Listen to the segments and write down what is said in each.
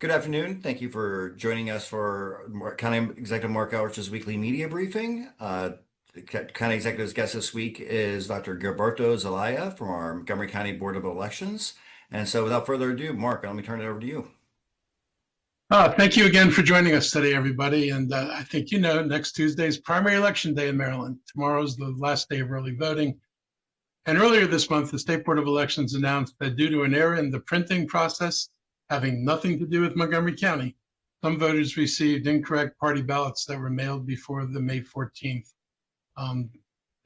Good afternoon. Thank you for joining us for County Executive Mark Alrich's weekly media briefing. The County Executive's guest this week is Dr. Gilberto Zelaya from our Montgomery County Board of Elections. And so without further ado, Mark, let me turn it over to you. Thank you again for joining us today, everybody. And I think next Tuesday is primary election day in Maryland. Tomorrow's the last day of early voting. And earlier this month, the State Board of Elections announced that due to an error in the printing process having nothing to do with Montgomery County, some voters received incorrect party ballots that were mailed before the May 14th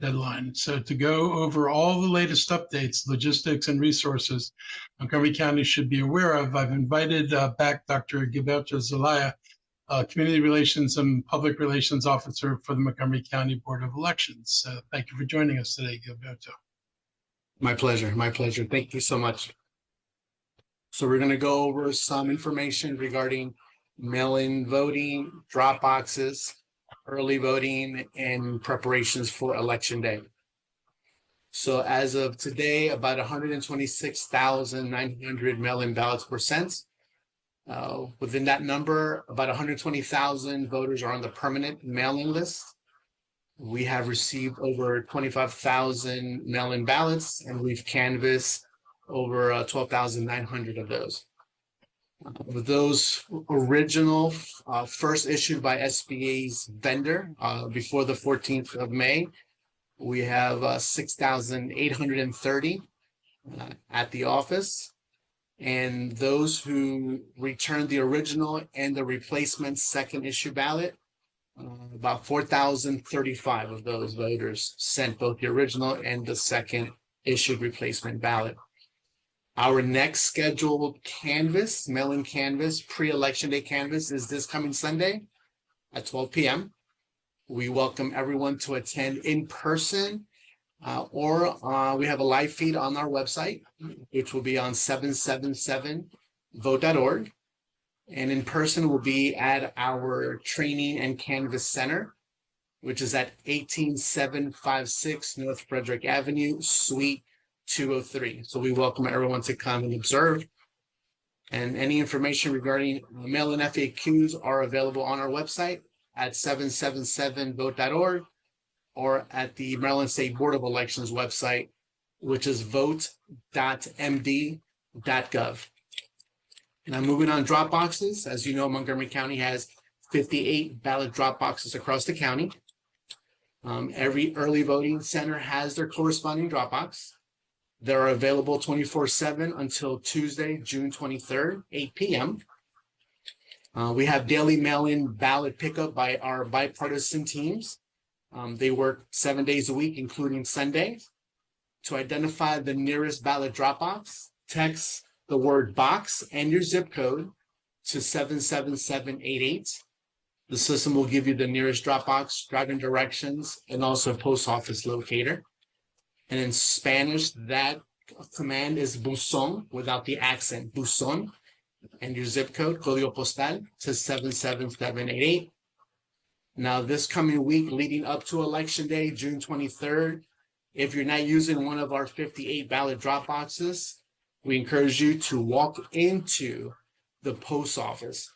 deadline. So to go over all the latest updates, logistics, and resources Montgomery County should be aware of, I've invited back Dr. Gilberto Zelaya, Community Relations and Public Relations Officer for the Montgomery County Board of Elections. Thank you for joining us today, Gilberto. My pleasure. My pleasure. Thank you so much. So we're going to go over some information regarding mail-in voting, drop boxes, early voting, and preparations for Election Day. So as of today, about 126,900 mail-in ballots were sent. Within that number, about 120,000 voters are on the permanent mail-in list. We have received over 25,000 mail-in ballots, and we've canvassed over 12,900 of those. With those original first issued by SBA's vendor before the 14th of May, we have 6,830 at the office. And those who returned the original and the replacement second issue ballot, about 4,035 of those voters sent both the original and the second issued replacement ballot. Our next scheduled canvass, mail-in canvass, pre-election day canvass is this coming Sunday at 12 p.m. We welcome everyone to attend in person or we have a live feed on our website, which will be on 777vote.org. And in person will be at our training and canvass center, which is at 18756 North Frederick Avenue, Suite 203. So we welcome everyone to come and observe. And any information regarding mail-in FAQs are available on our website at 777vote.org or at the Maryland State Board of Elections website, which is vote.md.gov. And I'm moving on drop boxes. As you know, Montgomery County has 58 ballot drop boxes across the county. Every early voting center has their corresponding drop box. They're available 24/7 until Tuesday, June 23rd, 8 p.m. We have daily mail-in ballot pickup by our bipartisan teams. They work 7 days a week, including Sundays. To identify the nearest ballot drop box, text the word box and your zip code to 77788. The system will give you the nearest drop box, driving directions, and also a post office locator. And in Spanish, that command is buzón without the accent, buzón, and your zip code, código postal, to 77788. Now, this coming week leading up to Election Day, June 23rd, if you're not using one of our 58 ballot drop boxes, we encourage you to walk into the post office.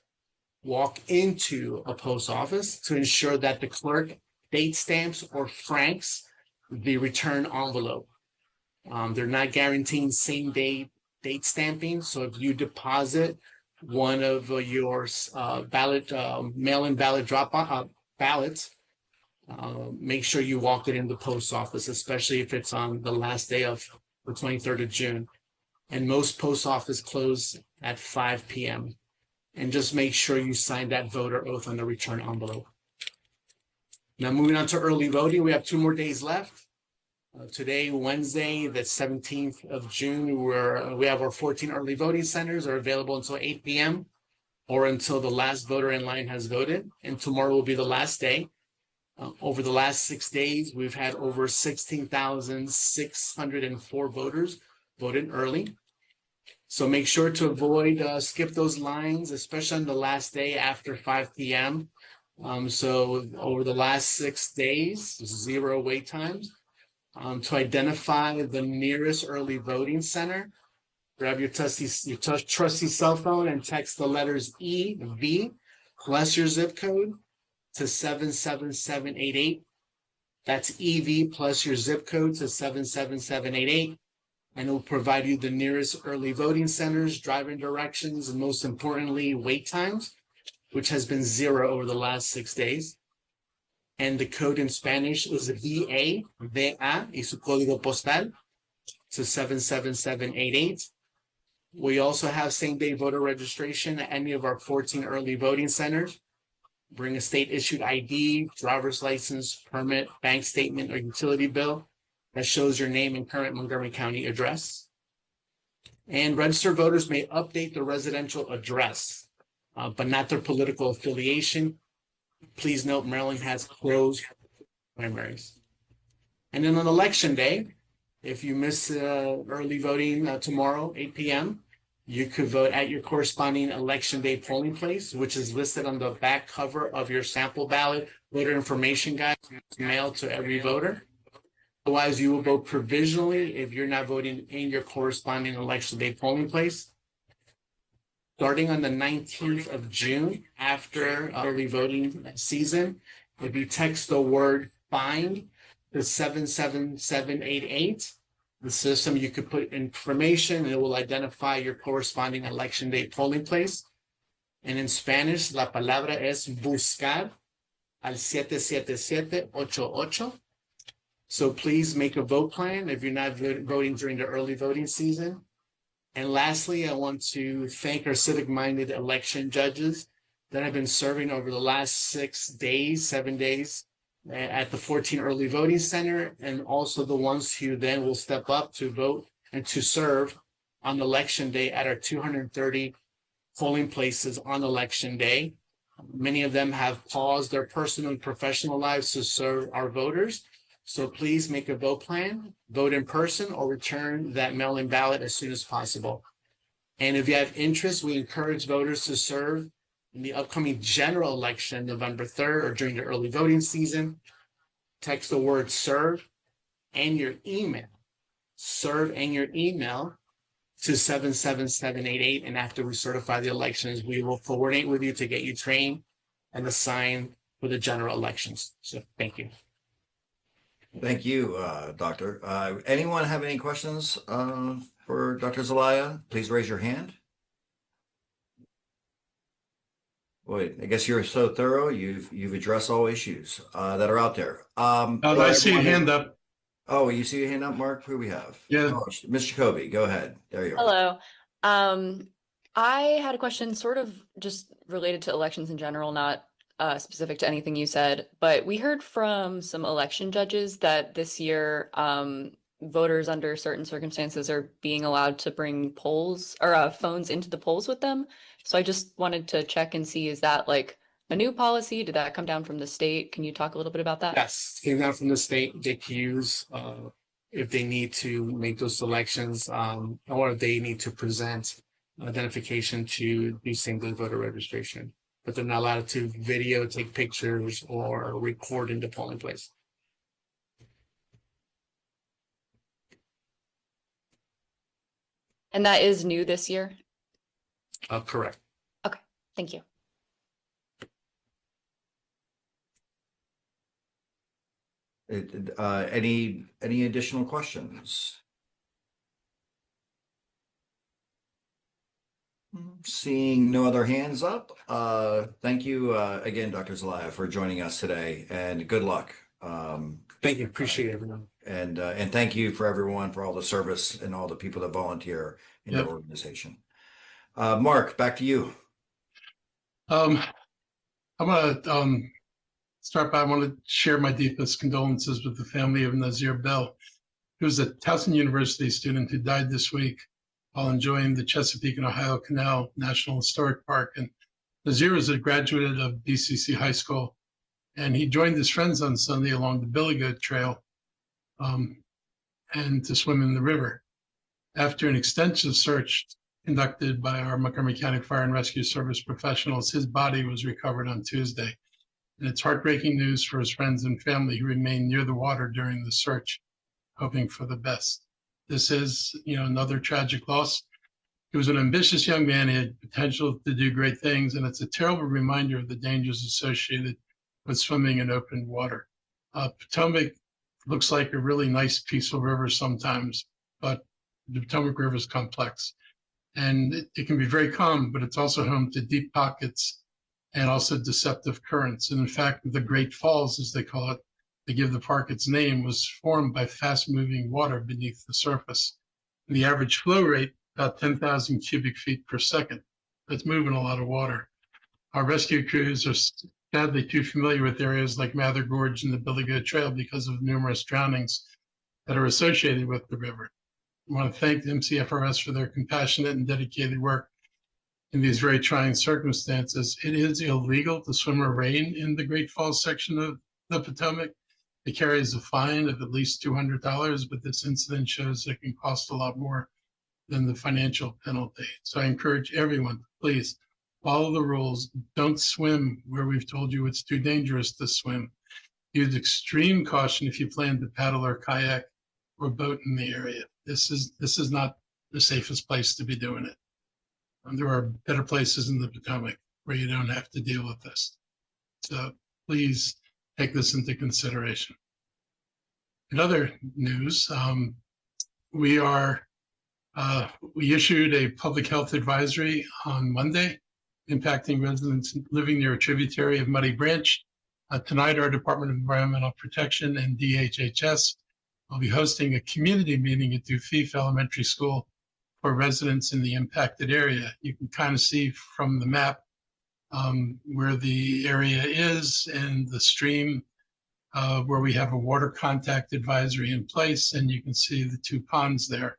Walk into a post office to ensure that the clerk date stamps or franks the return envelope. They're not guaranteeing same day date stamping. So if you deposit one of your mail-in ballot drop ballots, make sure you walk it in the post office, especially if it's on the last day of the 23rd of June. And most post office close at 5 p.m. And just make sure you sign that voter oath on the return envelope. Now, moving on to early voting, we have 2 more days left. Today, Wednesday, the 17th of June, we have our 14 early voting centers are available until 8 p.m. or until the last voter in line has voted. And tomorrow will be the last day. Over the last 6 days, we've had over 16,604 voters voted early. So make sure to avoid skip those lines, especially on the last day after 5 p.m. So over the last 6 days, 0 wait times. To identify the nearest early voting center, Grab your trusty cell phone and text the letters EV plus your zip code to 77788. That's EV plus your zip code to 77788. And it will provide you the nearest early voting centers, driving directions, and most importantly, wait times, which has been 0 over the last 6 days. And the code in Spanish is VA y su código postal to 77788. We also have same-day voter registration at any of our 14 early voting centers. Bring a state-issued ID, driver's license, permit, bank statement, or utility bill that shows your name and current Montgomery County address. And registered voters may update their residential address, but not their political affiliation. Please note Maryland has closed primaries. And then on election day, if you miss early voting tomorrow, 8 p.m., you could vote at your corresponding election day polling place, which is listed on the back cover of your sample ballot voter information guide mailed to every voter. Otherwise, you will vote provisionally if you're not voting in your corresponding election day polling place. Starting on the 19th of June, after early voting season, if you text the word FIND to 77788, the system, you could put information and it will identify your corresponding election day polling place. And in Spanish, la palabra es buscar al 77788. So please make a vote plan if you're not voting during the early voting season. And lastly, I want to thank our civic-minded election judges that have been serving over the last 7 days at the 14 early voting center, and also the ones who then will step up to vote and to serve on election day at our 230 polling places on election day. Many of them have paused their personal and professional lives to serve our voters. So please make a vote plan, vote in person, or return that mail-in ballot as soon as possible. And if you have interest, we encourage voters to serve in the upcoming general election, November 3rd, or during the early voting season. Text the word serve and your email to 77788. And after we certify the elections, we will coordinate with you to get you trained and assigned for the general elections. So thank you. Thank you, Doctor. Anyone have any questions for Dr. Zelaya? Please raise your hand. Boy, I guess you're so thorough. You've addressed all issues that are out there. I see a hand up. Oh, you see a hand up, Mark? Who we have? Yeah. Oh, Ms. Jacoby, go ahead. There you are. Hello. I had a question sort of just related to elections in general, not specific to anything you said, but we heard from some election judges that this year voters under certain circumstances are being allowed to bring polls or phones into the polls with them. So I just wanted to check and see, is that like a new policy? Did that come down from the state? Can you talk a little bit about that? Yes, came down from the state. They can use if they need to make those selections, or if they need to present identification to do single voter registration. But they're not allowed to video, take pictures, or record in the polling place. And that is new this year? Correct. Okay, thank you. Any additional questions? Seeing no other hands up, thank you again, Dr. Zelaya, for joining us today, and good luck. Thank you. Appreciate everyone. And thank you for everyone for all the service and all the people that volunteer in your organization. Mark, back to you. I'm gonna start by, I want to share my deepest condolences with the family of Nazir Bell, who was a Towson University student who died this week while enjoying the Chesapeake and Ohio Canal National Historic Park. And Nazir is a graduate of BCC High School, and he joined his friends on Sunday along the Billy Goat Trail and to swim in the river. After an extensive search conducted by our Montgomery County Fire and Rescue Service professionals, his body was recovered on Tuesday. And it's heartbreaking news for his friends and family who remained near the water during the search, hoping for the best. This is, another tragic loss. He was an ambitious young man. He had potential to do great things, and it's a terrible reminder of the dangers associated with swimming in open water. Potomac looks like a really nice, peaceful river sometimes, but the Potomac River is complex. And it can be very calm, but it's also home to deep pockets and also deceptive currents. And in fact, the Great Falls, as they call it, they give the park its name, was formed by fast-moving water beneath the surface. And the average flow rate, about 10,000 cubic feet per second. That's moving a lot of water. Our rescue crews are sadly too familiar with areas like Mather Gorge and the Billy Goat Trail because of numerous drownings that are associated with the river. I want to thank the MCFRS for their compassionate and dedicated work in these very trying circumstances. It is illegal to swim or rain in the Great Falls section of the Potomac. It carries a fine of at least $200, but this incident shows it can cost a lot more than the financial penalty. So I encourage everyone, please follow the rules. Don't swim where we've told you it's too dangerous to swim. Use extreme caution if you plan to paddle or kayak or boat in the area. This is not the safest place to be doing it. There are better places in the Potomac where you don't have to deal with this. So please take this into consideration. In other news, we issued a public health advisory on Monday impacting residents living near a tributary of Muddy Branch. Tonight, our Department of Environmental Protection and DHHS will be hosting a community meeting at Dufif Elementary School for residents in the impacted area. You can kind of see from the map where the area is and the stream where we have a water contact advisory in place, and you can see the two ponds there.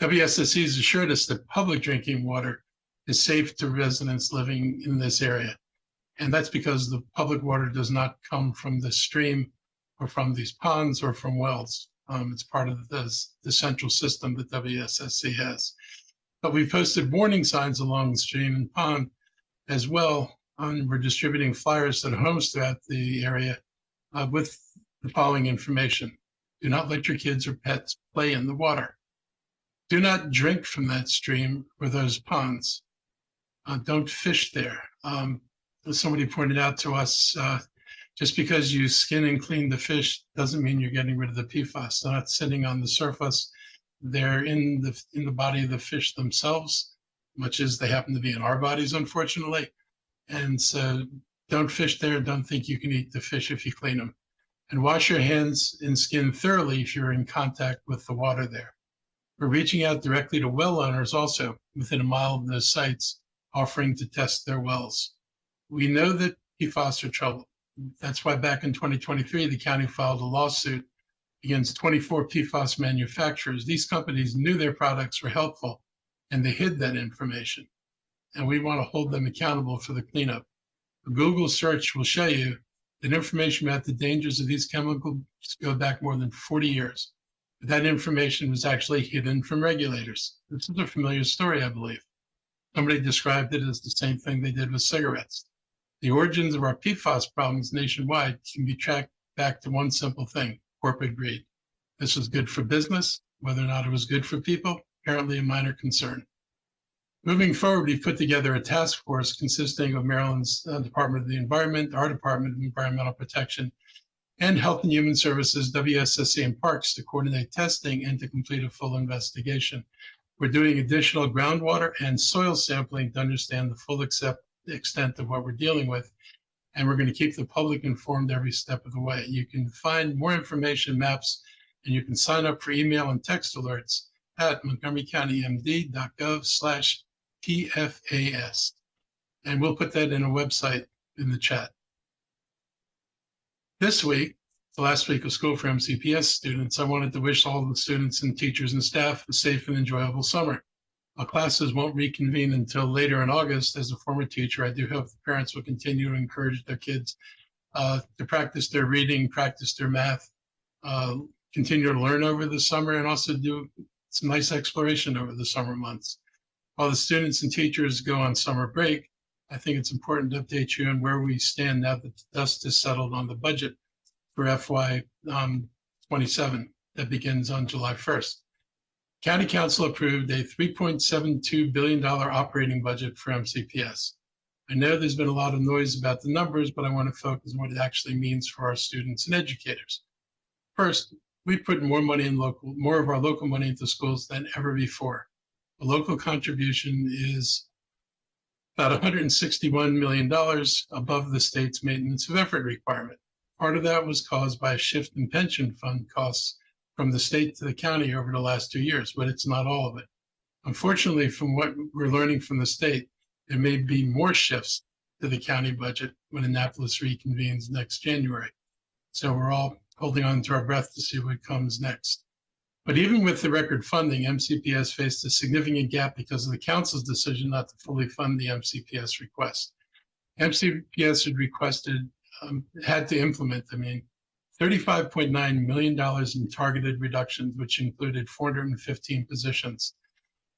WSSC has assured us that public drinking water is safe to residents living in this area. And that's because the public water does not come from the stream or from these ponds or from wells. It's part of the central system that WSSC has. But we've posted warning signs along the stream and pond as well. We're distributing flyers to the homes throughout the area with the following information. Do not let your kids or pets play in the water. Do not drink from that stream or those ponds. Don't fish there. As somebody pointed out to us, just because you skin and clean the fish doesn't mean you're getting rid of the PFAS. They're not sitting on the surface. They're in the body of the fish themselves, much as they happen to be in our bodies, unfortunately. And so don't fish there. Don't think you can eat the fish if you clean them. And wash your hands and skin thoroughly if you're in contact with the water there. We're reaching out directly to well owners also within a mile of those sites, offering to test their wells. We know that PFAS are trouble. That's why back in 2023, the county filed a lawsuit against 24 PFAS manufacturers. These companies knew their products were helpful, and they hid that information. And we want to hold them accountable for the cleanup. A Google search will show you that information about the dangers of these chemicals go back more than 40 years. But that information was actually hidden from regulators. This is a familiar story, I believe. Somebody described it as the same thing they did with cigarettes. The origins of our PFAS problems nationwide can be tracked back to one simple thing: corporate greed. This was good for business. Whether or not it was good for people, apparently a minor concern. Moving forward, we've put together a task force consisting of Maryland's Department of the Environment, our Department of Environmental Protection, and Health and Human Services, WSSC, and Parks to coordinate testing and to complete a full investigation. We're doing additional groundwater and soil sampling to understand the full extent of what we're dealing with. And we're going to keep the public informed every step of the way. You can find more information, maps, and you can sign up for email and text alerts at montgomerycountymd.gov/PFAS. And we'll put that in a website in the chat. This week, the last week of school for MCPS students, I wanted to wish all the students and teachers and staff a safe and enjoyable summer. Our classes won't reconvene until later in August. As a former teacher, I do hope the parents will continue to encourage their kids to practice their reading, practice their math, continue to learn over the summer, and also do some nice exploration over the summer months. While the students and teachers go on summer break, I think it's important to update you on where we stand now that the dust is settled on the budget for FY 27 that begins on July 1st. County Council approved a $3.72 billion operating budget for MCPS. I know there's been a lot of noise about the numbers, but I want to focus on what it actually means for our students and educators. First, we put more of our local money into schools than ever before. The local contribution is about $161 million above the state's maintenance of effort requirement. Part of that was caused by a shift in pension fund costs from the state to the county over the last 2 years, but it's not all of it. Unfortunately, from what we're learning from the state, there may be more shifts to the county budget when Annapolis reconvenes next January. So we're all holding on to our breath to see what comes next. But even with the record funding, MCPS faced a significant gap because of the council's decision not to fully fund the MCPS request. MCPS had to implement, $35.9 million in targeted reductions, which included 415 positions.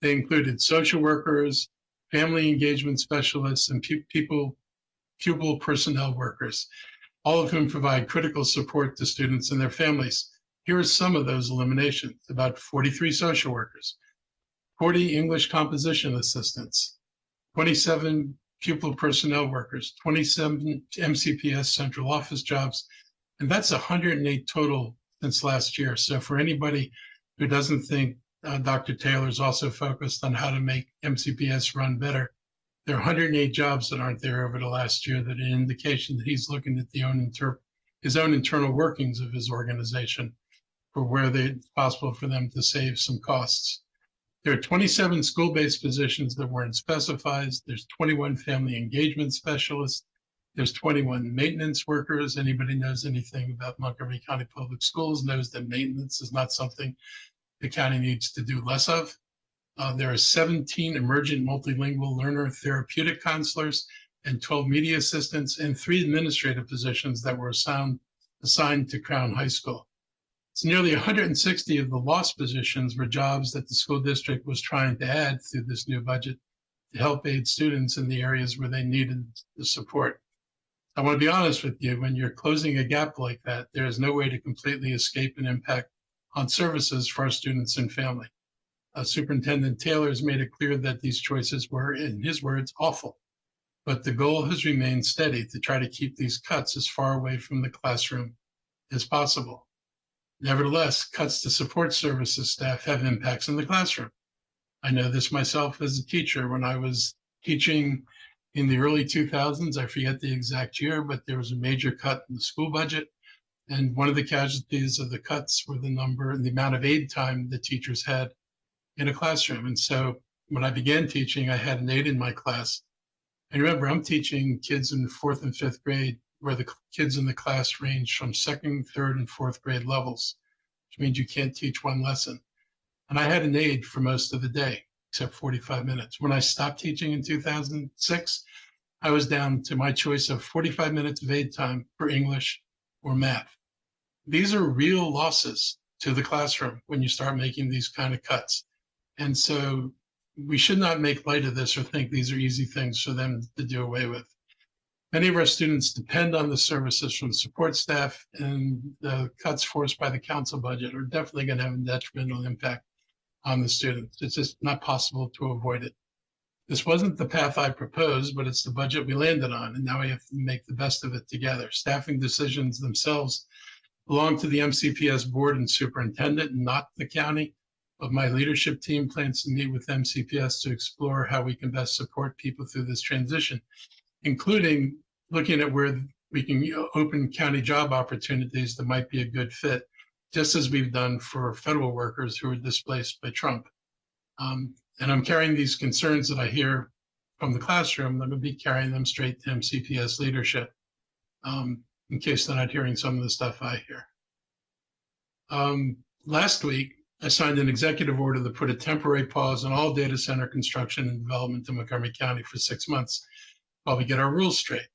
They included social workers, family engagement specialists, and pupil personnel workers, all of whom provide critical support to students and their families. Here are some of those eliminations: about 43 social workers, 40 English composition assistants, 27 pupil personnel workers, 27 MCPS central office jobs, and that's 108 total since last year. So for anybody who doesn't think Dr. Taylor's also focused on how to make MCPS run better, there are 108 jobs that aren't there over the last year that are an indication that he's looking at his own internal workings of his organization for where it's possible for them to save some costs. There are 27 school-based positions that weren't specified. There's 21 family engagement specialists. There's 21 maintenance workers. Anybody knows anything about Montgomery County Public Schools knows that maintenance is not something the county needs to do less of. There are 17 emergent multilingual learner therapeutic counselors and 12 media assistants and 3 administrative positions that were assigned to Crown High School. It's nearly 160 of the lost positions were jobs that the school district was trying to add through this new budget to help aid students in the areas where they needed the support. I want to be honest with you, when you're closing a gap like that, there is no way to completely escape an impact on services for our students and family. Superintendent Taylor has made it clear that these choices were, in his words, awful. But the goal has remained steady to try to keep these cuts as far away from the classroom as possible. Nevertheless, cuts to support services staff have impacts in the classroom. I know this myself as a teacher. When I was teaching in the early 2000s, I forget the exact year, but there was a major cut in the school budget. And one of the casualties of the cuts were the amount of aid time the teachers had in a classroom. And so when I began teaching, I had an aide in my class. And remember, I'm teaching kids in the 4th and 5th grade, where the kids in the class range from 2nd, 3rd, and 4th grade levels, which means you can't teach one lesson. And I had an aide for most of the day, except 45 minutes. When I stopped teaching in 2006, I was down to my choice of 45 minutes of aid time for English or math. These are real losses to the classroom when you start making these kind of cuts. And so we should not make light of this or think these are easy things for them to do away with. Many of our students depend on the services from support staff, and the cuts forced by the council budget are definitely going to have a detrimental impact on the students. It's just not possible to avoid it. This wasn't the path I proposed, but it's the budget we landed on, and now we have to make the best of it together. Staffing decisions themselves belong to the MCPS board and superintendent, not the county. But my leadership team plans to meet with MCPS to explore how we can best support people through this transition, including looking at where we can open county job opportunities that might be a good fit, just as we've done for federal workers who were displaced by Trump. And I'm carrying these concerns that I hear from the classroom. I'm going to be carrying them straight to MCPS leadership, in case they're not hearing some of the stuff I hear. Last week, I signed an executive order that put a temporary pause on all data center construction and development in Montgomery County for 6 months while we get our rules straight.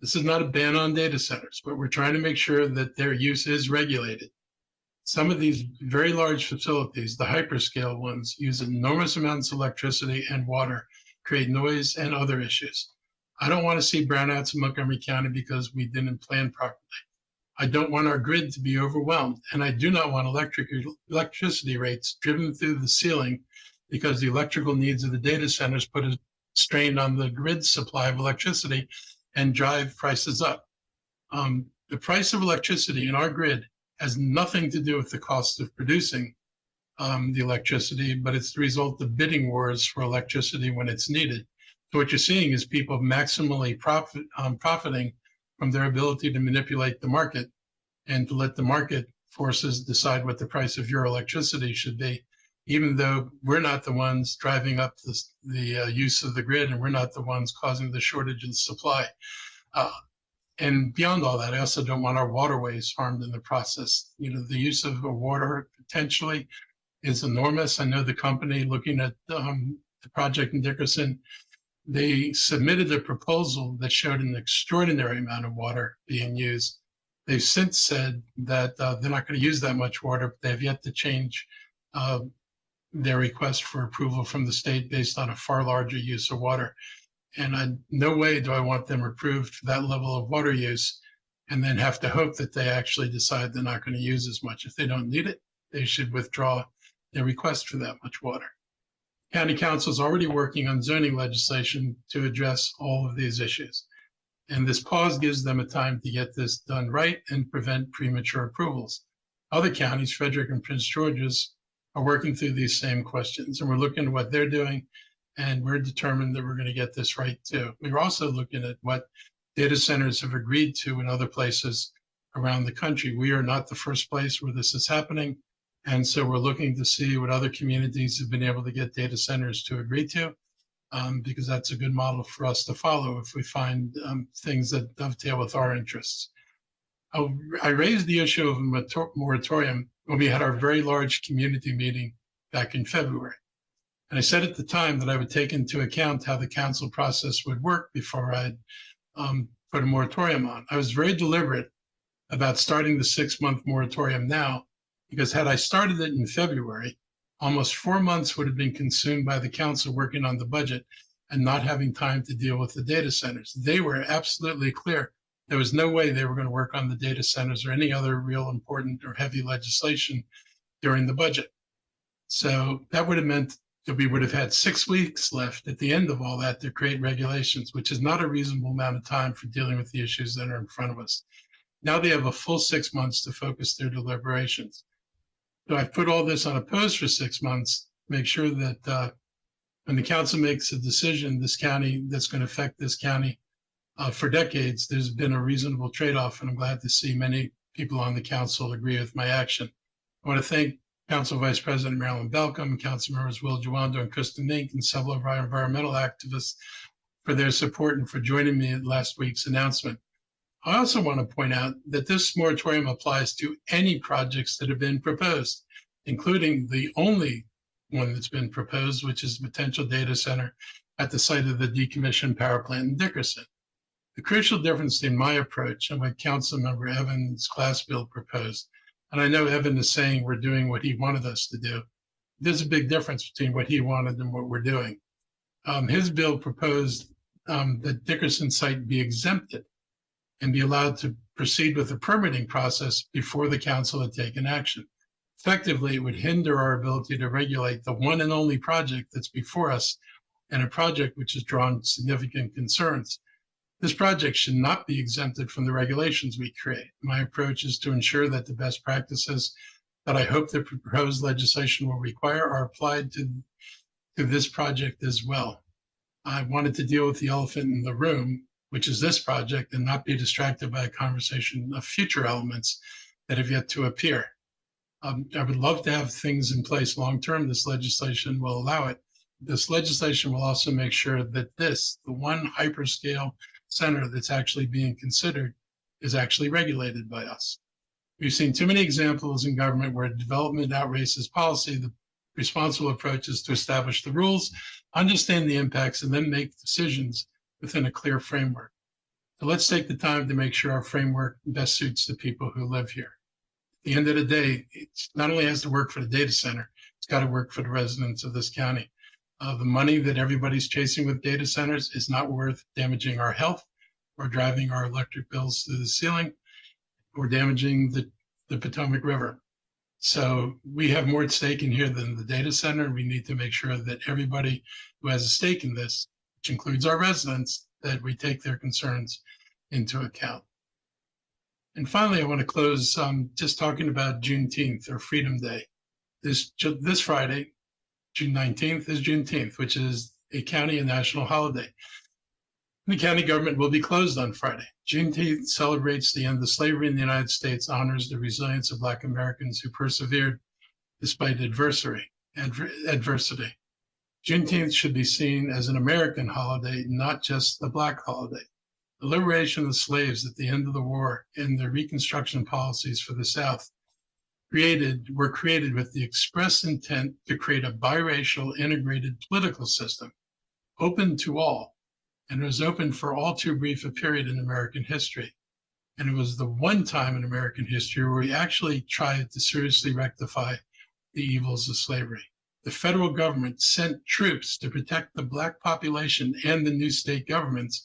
This is not a ban on data centers, but we're trying to make sure that their use is regulated. Some of these very large facilities, the hyperscale ones, use enormous amounts of electricity and water, create noise and other issues. I don't want to see brownouts in Montgomery County because we didn't plan properly. I don't want our grid to be overwhelmed, and I do not want electricity rates driven through the ceiling because the electrical needs of the data centers put a strain on the grid supply of electricity and drive prices up. The price of electricity in our grid has nothing to do with the cost of producing the electricity, but it's the result of bidding wars for electricity when it's needed. So what you're seeing is people maximally profiting from their ability to manipulate the market and to let the market forces decide what the price of your electricity should be, even though we're not the ones driving up the use of the grid, and we're not the ones causing the shortage in supply. And beyond all that, I also don't want our waterways harmed in the process. The use of water potentially is enormous. I know the company looking at the project in Dickerson, they submitted a proposal that showed an extraordinary amount of water being used. They've since said that they're not going to use that much water, but they've yet to change their request for approval from the state based on a far larger use of water. And no way do I want them approved for that level of water use and then have to hope that they actually decide they're not going to use as much. If they don't need it, they should withdraw their request for that much water. County Council is already working on zoning legislation to address all of these issues. And this pause gives them a time to get this done right and prevent premature approvals. Other counties, Frederick and Prince George's, are working through these same questions, and we're looking at what they're doing, and we're determined that we're going to get this right too. We're also looking at what data centers have agreed to in other places around the country. We are not the first place where this is happening. And so we're looking to see what other communities have been able to get data centers to agree to, because that's a good model for us to follow if we find things that dovetail with our interests. I raised the issue of a moratorium when we had our very large community meeting back in February. And I said at the time that I would take into account how the council process would work before I'd put a moratorium on. I was very deliberate about starting the 6-month moratorium now, because had I started it in February, almost 4 months would have been consumed by the council working on the budget and not having time to deal with the data centers. They were absolutely clear. There was no way they were going to work on the data centers or any other real important or heavy legislation during the budget. So that would have meant that we would have had 6 weeks left at the end of all that to create regulations, which is not a reasonable amount of time for dealing with the issues that are in front of us. Now they have a full 6 months to focus their deliberations. So I've put all this on a pause for 6 months, make sure that when the council makes a decision, this county, that's going to affect this county for decades, there's been a reasonable trade-off, and I'm glad to see many people on the council agree with my action. I want to thank Council Vice President Marilyn Belcom, Council members Will Jawando and Kristen Mink, and several of our environmental activists for their support and for joining me at last week's announcement. I also want to point out that this moratorium applies to any projects that have been proposed, including the only one that's been proposed, which is the potential data center at the site of the decommissioned power plant in Dickerson. The crucial difference in my approach and what Councilmember Evans' class bill proposed, and I know Evan is saying we're doing what he wanted us to do, there's a big difference between what he wanted and what we're doing. His bill proposed that Dickerson site be exempted and be allowed to proceed with the permitting process before the council had taken action. Effectively, it would hinder our ability to regulate the one and only project that's before us, and a project which has drawn significant concerns. This project should not be exempted from the regulations we create. My approach is to ensure that the best practices that I hope the proposed legislation will require are applied to this project as well. I wanted to deal with the elephant in the room, which is this project, and not be distracted by a conversation of future elements that have yet to appear. I would love to have things in place long-term. This legislation will allow it. This legislation will also make sure that the one hyperscale center that's actually being considered, is actually regulated by us. We've seen too many examples in government where development outraces policy. The responsible approach is to establish the rules, understand the impacts, and then make decisions within a clear framework. So let's take the time to make sure our framework best suits the people who live here. At the end of the day, it not only has to work for the data center, it's got to work for the residents of this county. The money that everybody's chasing with data centers is not worth damaging our health or driving our electric bills to the ceiling. or damaging the Potomac River. So we have more at stake in here than the data center. We need to make sure that everybody who has a stake in this, which includes our residents, that we take their concerns into account. And finally, I want to close just talking about Juneteenth, or Freedom Day. This Friday, June 19th, is Juneteenth, which is a county and national holiday. The county government will be closed on Friday. Juneteenth celebrates the end of slavery in the United States, honors the resilience of Black Americans who persevered despite adversity. Juneteenth should be seen as an American holiday, not just a Black holiday. The liberation of the slaves at the end of the war and the Reconstruction policies for the South were created with the express intent to create a biracial integrated political system, open to all, and it was open for all too brief a period in American history. And it was the one time in American history where we actually tried to seriously rectify the evils of slavery. The federal government sent troops to protect the Black population and the new state governments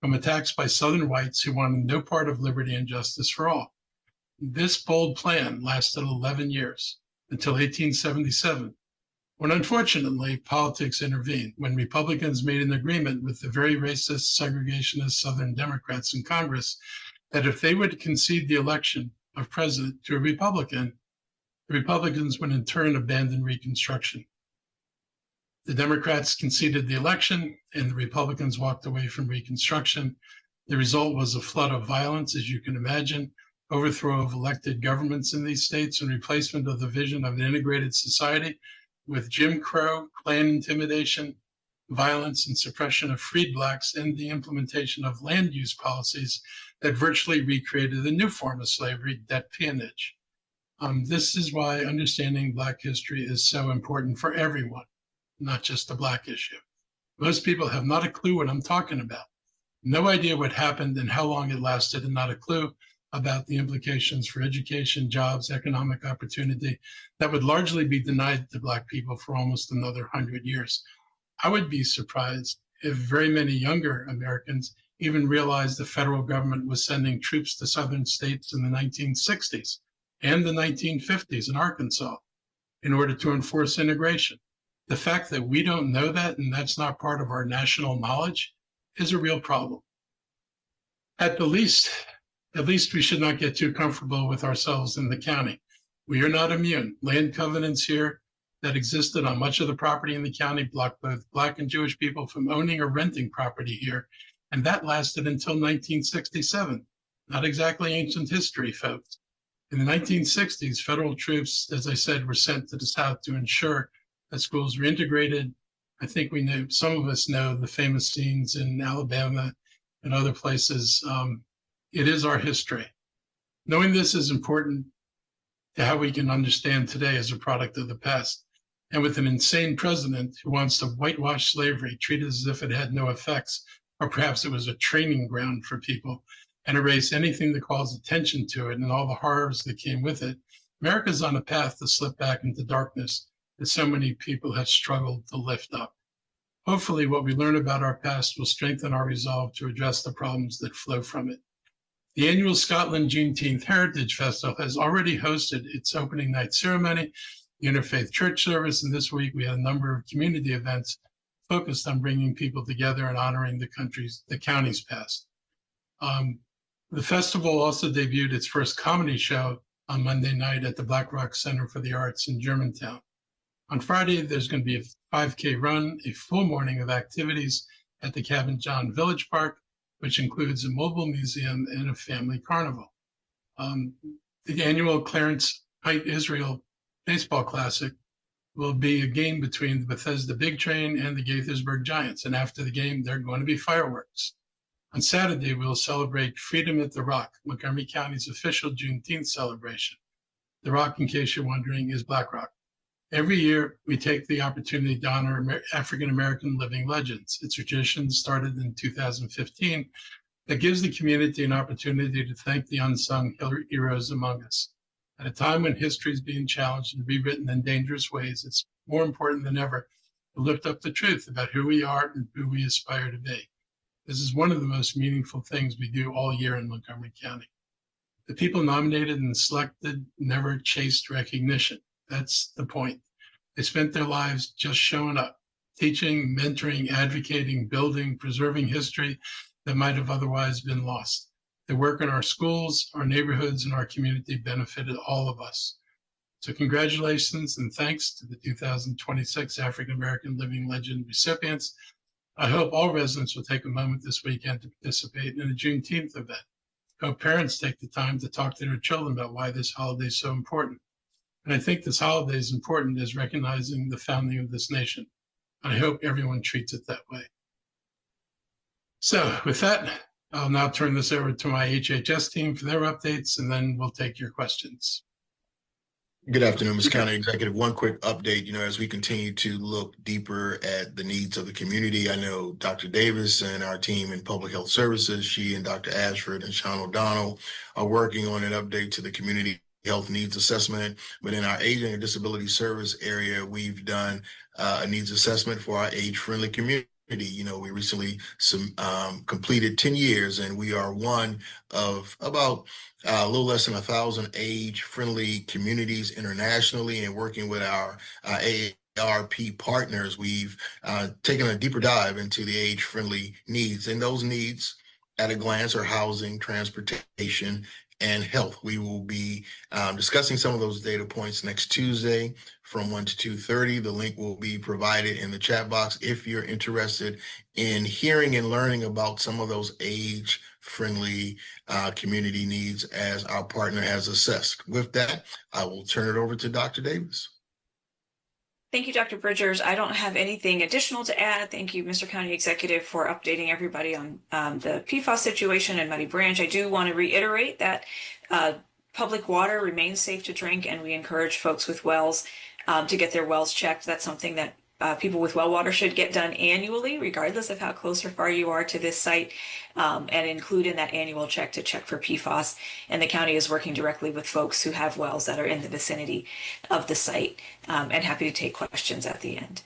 from attacks by Southern whites who wanted no part of liberty and justice for all. This bold plan lasted 11 years, until 1877, when unfortunately politics intervened, when Republicans made an agreement with the very racist, segregationist Southern Democrats in Congress that if they would concede the election of president to a Republican, the Republicans would in turn abandon Reconstruction. The Democrats conceded the election and the Republicans walked away from Reconstruction. The result was a flood of violence, as you can imagine, overthrow of elected governments in these states, and replacement of the vision of an integrated society with Jim Crow, Klan intimidation, violence, and suppression of freed Blacks, and the implementation of land use policies that virtually recreated a new form of slavery, debt peonage. This is why understanding Black history is so important for everyone, not just a Black issue. Most people have not a clue what I'm talking about. No idea what happened and how long it lasted, and not a clue about the implications for education, jobs, economic opportunity that would largely be denied to Black people for almost another 100 years. I would be surprised if very many younger Americans even realized the federal government was sending troops to southern states in the 1960s and the 1950s in Arkansas in order to enforce integration. The fact that we don't know that and that's not part of our national knowledge is a real problem. At least we should not get too comfortable with ourselves in the county. We are not immune. Land covenants here that existed on much of the property in the county blocked both Black and Jewish people from owning or renting property here, and that lasted until 1967. Not exactly ancient history, folks. In the 1960s, federal troops, as I said, were sent to the South to ensure that schools were integrated. I think we know, some of us know the famous scenes in Alabama and other places. It is our history. Knowing this is important to how we can understand today as a product of the past. And with an insane president who wants to whitewash slavery, treat it as if it had no effects, or perhaps it was a training ground for people, and erase anything that calls attention to it and all the horrors that came with it, America's on a path to slip back into darkness that so many people have struggled to lift up. Hopefully, what we learn about our past will strengthen our resolve to address the problems that flow from it. The annual Scotland Juneteenth Heritage Festival has already hosted its opening night ceremony, the Interfaith Church service, and this week we had a number of community events focused on bringing people together and honoring the county's past. The festival also debuted its first comedy show on Monday night at the Black Rock Center for the Arts in Germantown. On Friday, there's going to be a 5K run, a full morning of activities at the Cabin John Village Park, which includes a mobile museum and a family carnival. The annual Clarence Height Israel Baseball Classic will be a game between the Bethesda Big Train and the Gaithersburg Giants. And after the game, there are going to be fireworks. On Saturday, we'll celebrate Freedom at the Rock, Montgomery County's official Juneteenth celebration. The Rock, in case you're wondering, is Black Rock. Every year, we take the opportunity to honor African-American living legends. It's a tradition started in 2015 that gives the community an opportunity to thank the unsung heroes among us. At a time when history is being challenged and rewritten in dangerous ways, it's more important than ever to lift up the truth about who we are and who we aspire to be. This is one of the most meaningful things we do all year in Montgomery County. The people nominated and selected never chased recognition. That's the point. They spent their lives just showing up, teaching, mentoring, advocating, building, preserving history that might have otherwise been lost. Their work in our schools, our neighborhoods, and our community benefited all of us. So congratulations and thanks to the 2026 African American Living Legend recipients. I hope all residents will take a moment this weekend to participate in a Juneteenth event. I hope parents take the time to talk to their children about why this holiday is so important. And I think this holiday is important as recognizing the founding of this nation. And I hope everyone treats it that way. So with that, I'll now turn this over to my HHS team for their updates, and then we'll take your questions. Good afternoon, Mr. County Executive. One quick update, as we continue to look deeper at the needs of the community. I know Dr. Davis and our team in Public Health Services, she and Dr. Ashford and Sean O'Donnell are working on an update to the Community Health Needs Assessment. But in our Aging and Disability Service area, we've done a needs assessment for our age-friendly community. We recently completed 10 years, and we are one of about a little less than 1,000 age-friendly communities internationally. And working with our AARP partners, we've taken a deeper dive into the age-friendly needs. And those needs at a glance are housing, transportation, and health. We will be discussing some of those data points next Tuesday from 1 to 2:30. The link will be provided in the chat box if you're interested in hearing and learning about some of those age-friendly community needs as our partner has assessed. With that, I will turn it over to Dr. Davis. Thank you, Dr. Bridgers. I don't have anything additional to add. Thank you, Mr. County Executive, for updating everybody on the PFAS situation in Muddy Branch. I do want to reiterate that public water remains safe to drink, and we encourage folks with wells to get their wells checked. That's something that people with well water should get done annually, regardless of how close or far you are to this site, and include in that annual check to check for PFAS. And the county is working directly with folks who have wells that are in the vicinity of the site, and happy to take questions at the end.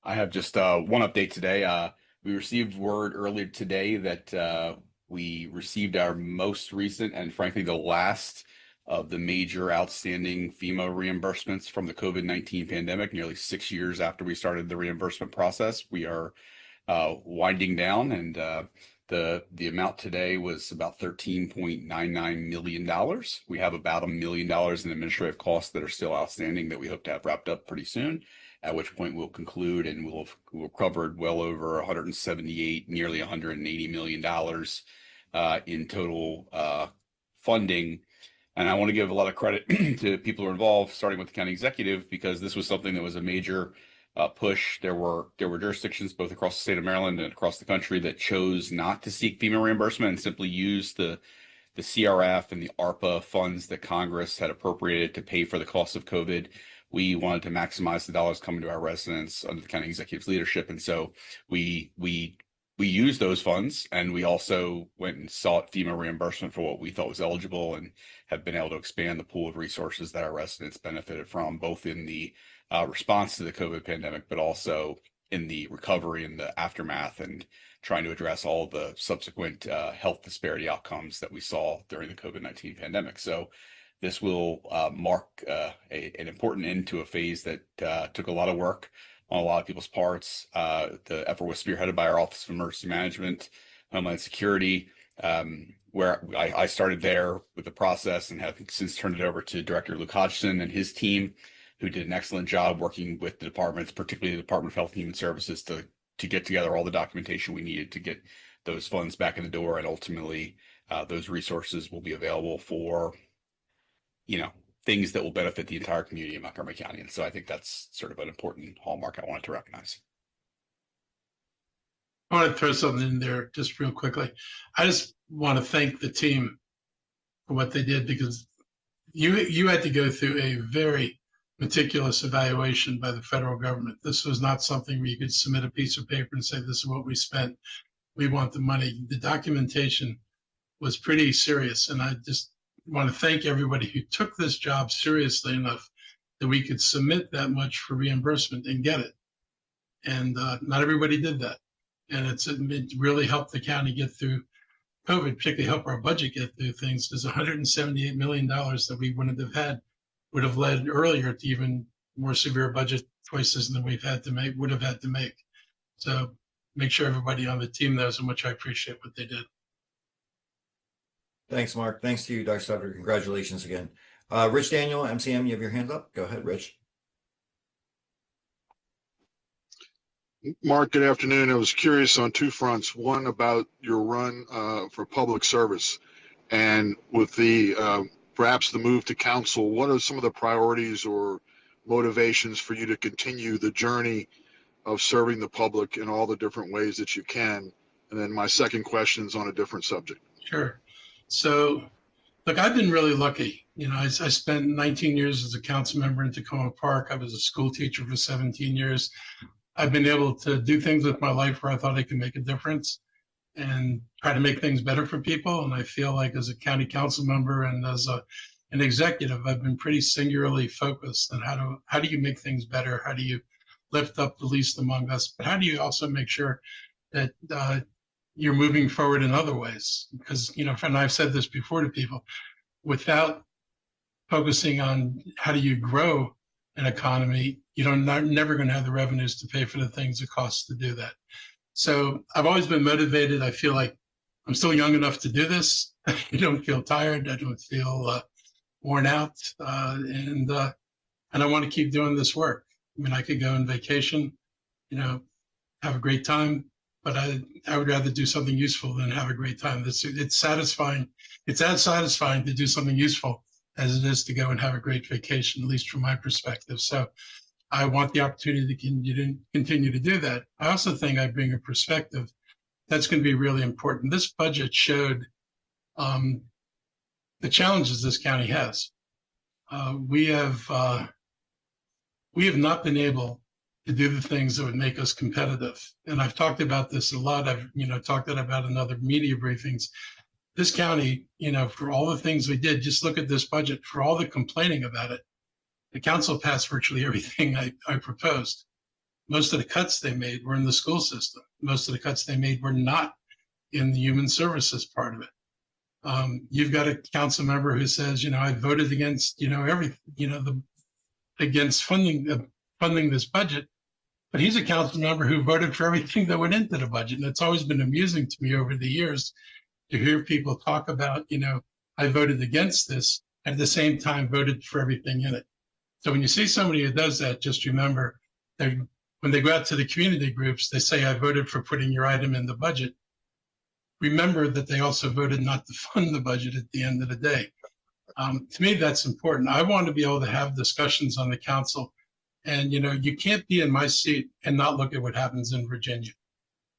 I have just one update today. We received word earlier today that we received our most recent and frankly the last of the major outstanding FEMA reimbursements from the COVID-19 pandemic. Nearly 6 years after we started the reimbursement process, we are winding down, and the amount today was about $13.99 million. We have about $1 million in administrative costs that are still outstanding that we hope to have wrapped up pretty soon, at which point we'll conclude, and we'll covered well over 178, nearly $180 million in total funding. And I want to give a lot of credit to people who are involved, starting with the county executive, because this was something that was a major push. There were jurisdictions both across the state of Maryland and across the country that chose not to seek FEMA reimbursement and simply use the CRF and the ARPA funds that Congress had appropriated to pay for the cost of COVID. We wanted to maximize the dollars coming to our residents under the county executive's leadership, and so we used those funds, and we also went and sought FEMA reimbursement for what we thought was eligible, and have been able to expand the pool of resources that our residents benefited from, both in the response to the COVID pandemic, but also in the recovery and the aftermath, and trying to address all of the subsequent health disparity outcomes that we saw during the COVID-19 pandemic. So this will mark an important end to a phase that took a lot of work on a lot of people's parts. The effort was spearheaded by our Office of Emergency Management, Homeland Security, where I started there with the process and have since turned it over to Director Luke Hodgson and his team, who did an excellent job working with the departments, particularly the Department of Health and Human Services, to get together all the documentation we needed to get those funds back in the door. And ultimately, those resources will be available for, things that will benefit the entire community of Montgomery County. And so I think that's sort of an important hallmark I wanted to recognize. I want to throw something in there just real quickly. I just want to thank the team for what they did, because you had to go through a very meticulous evaluation by the federal government. This was not something where you could submit a piece of paper and say, this is what we spent, we want the money. The documentation was pretty serious, and I just want to thank everybody who took this job seriously enough that we could submit that much for reimbursement and get it. And not everybody did that. And it really helped the county get through COVID, particularly help our budget get through things. There's $178 million that we wouldn't have had, would have led earlier to even more severe budget choices than would have had to make. So make sure everybody on the team knows how much I appreciate what they did. Thanks, Mark. Thanks to you, Dr. Sutter. Congratulations again. Rich Daniel, MCM, you have your hand up. Go ahead, Rich. Mark, good afternoon. I was curious on two fronts. One about your run for public service, and with the perhaps the move to council, what are some of the priorities or motivations for you to continue the journey of serving the public in all the different ways that you can? And then my second question is on a different subject. Sure. So, look, I've been really lucky. You know, I spent 19 years as a council member in Tacoma Park. I was a school teacher for 17 years. I've been able to do things with my life where I thought I could make a difference and try to make things better for people. And I feel like as a county council member and as an executive, I've been pretty singularly focused on how do you make things better? How do you lift up the least among us? But how do you also make sure that you're moving forward in other ways? Because, you know, and I've said this before to people, without focusing on how do you grow an economy, you're never going to have the revenues to pay for the things it costs to do that. So I've always been motivated. I feel like I'm still young enough to do this. I don't feel tired. I don't feel worn out. And I want to keep doing this work. I mean, I could go on vacation, you know, have a great time, but I would rather do something useful than have a great time. It's satisfying. It's as satisfying to do something useful as it is to go and have a great vacation, at least from my perspective. So I want the opportunity to continue to do that. I also think I bring a perspective that's going to be really important. This budget showed the challenges this county has. We have not been able to do the things that would make us competitive. And I've talked about this a lot. I've, you know, talked about in other media briefings. This county, you know, for all the things we did, just look at this budget, for all the complaining about it, the council passed virtually everything I proposed. Most of the cuts they made were in the school system. Most of the cuts they made were not in the human services part of it. You've got a council member who says, you know, I voted against, you know, against funding this budget, but he's a council member who voted for everything that went into the budget. And it's always been amusing to me over the years to hear people talk about, you know, I voted against this and at the same time voted for everything in it. So when you see somebody who does that, just remember that when they go out to the community groups, they say, I voted for putting your item in the budget. Remember that they also voted not to fund the budget at the end of the day. To me, that's important. I want to be able to have discussions on the council. And, you know, you can't be in my seat and not look at what happens in Virginia.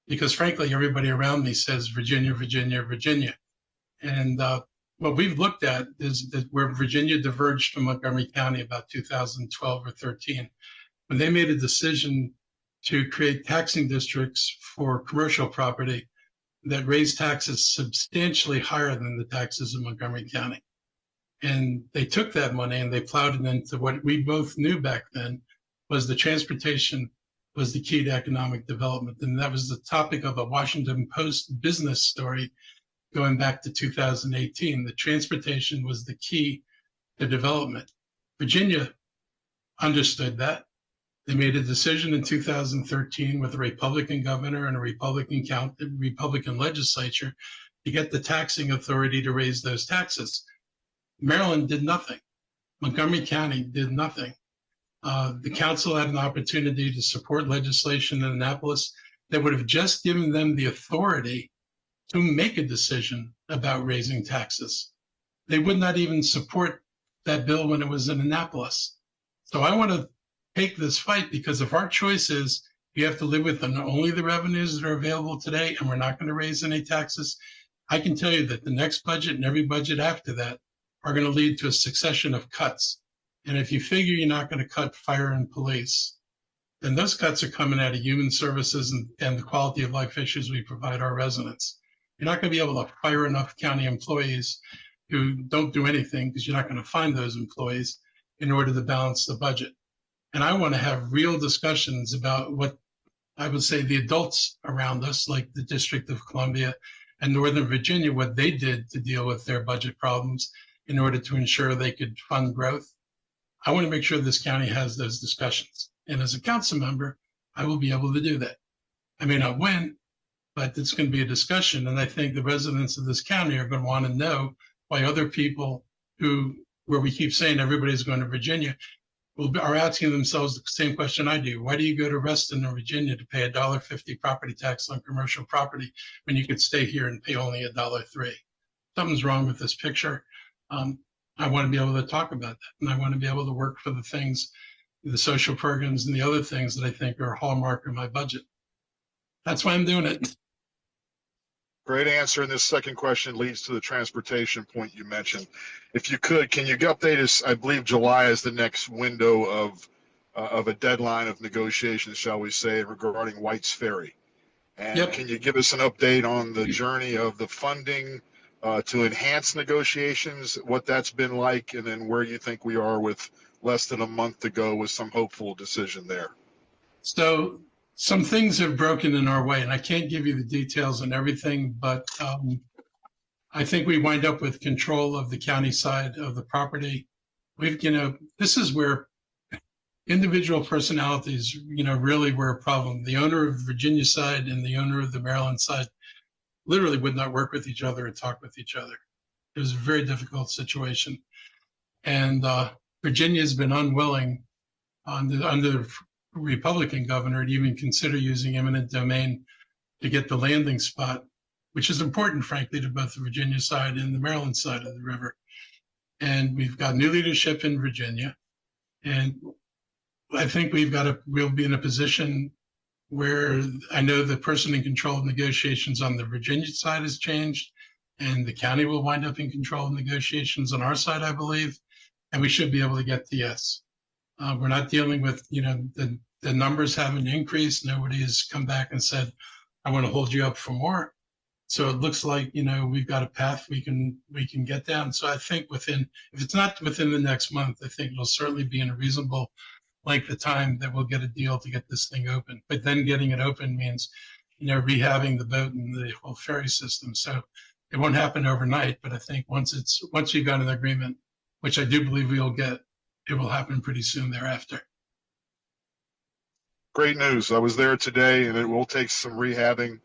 Because frankly, everybody around me says Virginia, Virginia, Virginia. And what we've looked at is that where Virginia diverged from Montgomery County about 2012 or 13, when they made a decision to create taxing districts for commercial property that raised taxes substantially higher than the taxes in Montgomery County. And they took that money and they plowed it into what we both knew back then was the transportation was the key to economic development. And that was the topic of a Washington Post business story going back to 2018. The transportation was the key to development. Virginia understood that. They made a decision in 2013 with a Republican governor and a Republican legislature to get the taxing authority to raise those taxes. Maryland did nothing. Montgomery County did nothing. The council had an opportunity to support legislation in Annapolis that would have just given them the authority to make a decision about raising taxes. They would not even support that bill when it was in Annapolis. So I want to take this fight because if our choice is you have to live with only the revenues that are available today and we're not going to raise any taxes, I can tell you that the next budget and every budget after that are going to lead to a succession of cuts. And if you figure you're not going to cut fire and police, then those cuts are coming out of human services and the quality of life issues we provide our residents. You're not going to be able to fire enough county employees who don't do anything because you're not going to find those employees in order to balance the budget. And I want to have real discussions about what I would say, the adults around us, like the District of Columbia and Northern Virginia, what they did to deal with their budget problems in order to ensure they could fund growth. I want to make sure this county has those discussions. And as a council member, I will be able to do that. I may not win, but it's going to be a discussion. And I think the residents of this county are going to want to know why other people where we keep saying everybody's going to Virginia, are asking themselves the same question I do. Why do you go to Reston or Virginia to pay $1.50 property tax on commercial property when you could stay here and pay only $1.03? Something's wrong with this picture. I want to be able to talk about that, and I want to be able to work for the things, the social programs and the other things that I think are a hallmark of my budget. That's why I'm doing it. Great answer. And this second question leads to the transportation point you mentioned. If you could, can you update us? I believe July is the next window of a deadline of negotiations, shall we say, regarding White's Ferry. And Yep. Can you give us an update on the journey of the funding to enhance negotiations, what that's been like, and then where you think we are with less than a month to go with some hopeful decision there? So some things have broken in our way, and I can't give you the details on everything, but I think we wind up with control of the county side of the property. This is where individual personalities, really were a problem. The owner of the Virginia side and the owner of the Maryland side literally would not work with each other and talk with each other. It was a very difficult situation. And Virginia has been unwilling under the Republican governor to even consider using eminent domain to get the landing spot, which is important, frankly, to both the Virginia side and the Maryland side of the river. And we've got new leadership in Virginia. And I think we'll be in a position where I know the person in control of negotiations on the Virginia side has changed, and the county will wind up in control of negotiations on our side, I believe, and we should be able to get to yes. We're not dealing with, the numbers haven't increased. Nobody has come back and said, I want to hold you up for more. So it looks like, we've got a path we can get down. So I think if it's not within the next month, I think it'll certainly be in a reasonable length of time that we'll get a deal to get this thing open. But then getting it open means, rehabbing the boat and the whole ferry system. So it won't happen overnight, but I think once we've got an agreement, which I do believe we'll get, it will happen pretty soon thereafter. Great news. I was there today, and it will take some rehabbing,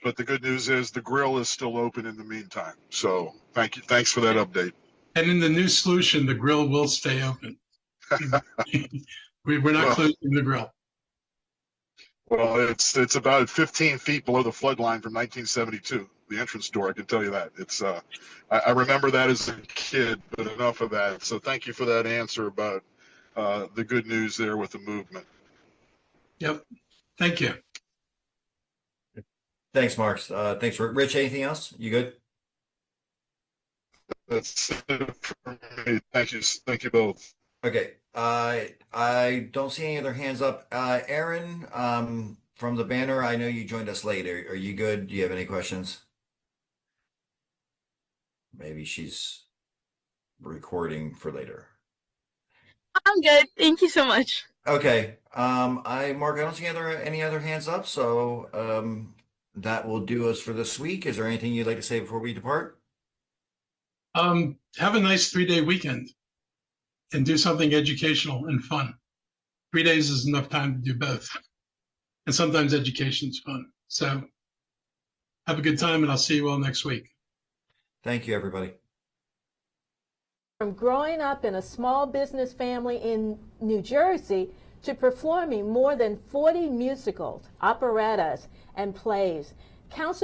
but the good news is the grill is still open in the meantime. So thank you. Thanks for that update. And in the new solution, the grill will stay open. We're not closing the grill. Well, it's about 15 feet below the flood line from 1972. The entrance door, I can tell you that. It's I remember that as a kid, but enough of that. So thank you for that answer about the good news there with the movement. Yep. Thank you. Thanks, Mark. Thanks for Rich. Anything else? You good? That's it for me. Thank you both. Okay. I don't see any other hands up. Aaron, from the banner, I know you joined us late. Are you good? Do you have any questions? Maybe she's recording for later. I'm good. Thank you so much. Okay. Mark, I don't see any other hands up, so that will do us for this week. Is there anything you'd like to say before we depart? Have a nice 3-day weekend and do something educational and fun. 3 days is enough time to do both. And sometimes education's fun. So have a good time, and I'll see you all next week. Thank you, everybody. From growing up in a small business family in New Jersey to performing more than 40 musicals, operettas, and plays, Council